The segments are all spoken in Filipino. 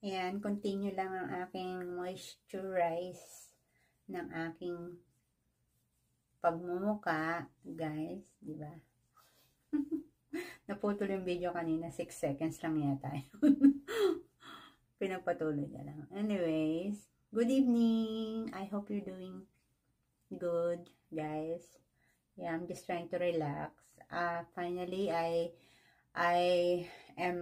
Ayan, continue lang ang aking moisturize ng aking pagmumuka, guys, di ba? Naputol yung video kanina, 6 seconds lang yata yun. Pinagpatuloy na lang. Anyways, good evening. I hope you're doing good, guys. Yeah, I'm just trying to relax. Finally, I am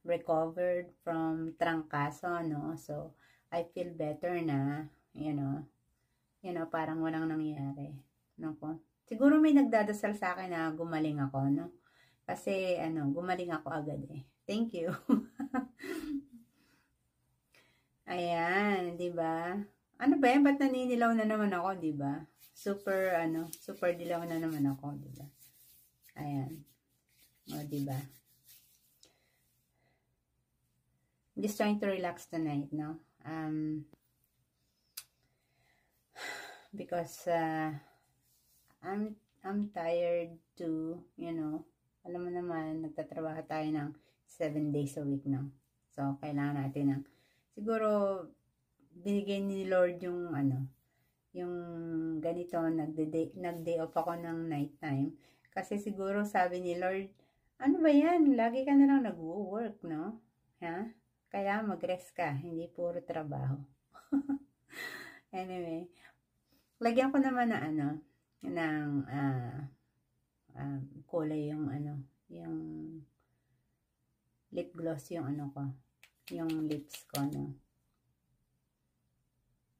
recovered from trangkaso, no? So, I feel better na, you know, parang walang nangyari. Nako. Siguro may nagdadasal sa akin na gumaling ako, no? Kasi, gumaling ako agad eh. Thank you. Ayan, di ba? Ano ba yan? Ba't naninilaw na naman ako, di ba? Super dilaw na naman ako, di ba? Ayan. O, di ba? I'm just trying to relax tonight, no? Because I'm tired to, alam mo naman, nagtatrabaho tayo ng 7 days a week, no? So, kailangan natin ng, siguro, binigay ni Lord yung, yung ganito, nag-day off ako ng night time. Kasi siguro sabi ni Lord, ano ba yan? Lagi ka na lang nag-work, no? Ha? Kaya mag-rest ka, hindi puro trabaho. Anyway, lagyan ko naman na ng kulay yung yung lip gloss yung ko, yung lips ko, no?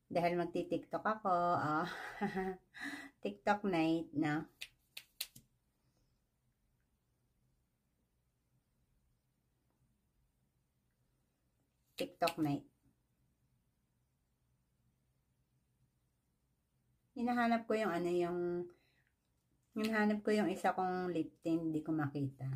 Dahil magti-TikTok ako, TikTok night, no? TikTok night. Hinahanap ko yung hinahanap ko yung isa kong lip tint, hindi ko makita.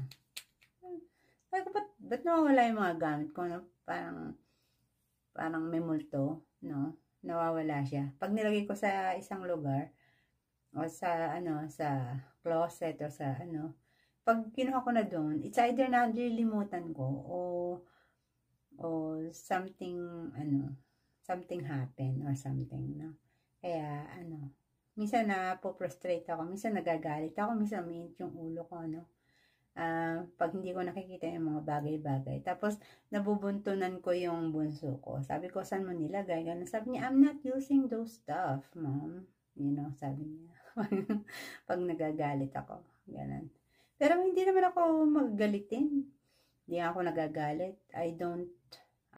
Sabi ko, ba't nawawala yung mga gamit ko, no? Parang may multo, no? Nawawala siya. Pag nilagay ko sa isang lugar, o sa, sa closet, o sa, pag kinuha ko na doon, it's either nalilimutan ko, o something, something happen, or something, no? Kaya, minsan na-frustrate ako, minsan nagagalit ako, minsan mainit yung ulo ko, pag hindi ko nakikita yung mga bagay-bagay. Tapos, nabubuntunan ko yung bunso ko. Sabi ko, saan mo nilagay? Ganun. Sabi niya, I'm not using those stuff, mom. Sabi niya. Pag nagagalit ako. Ganun. Pero hindi naman ako magagalitin. Hindi ako nagagalit. I don't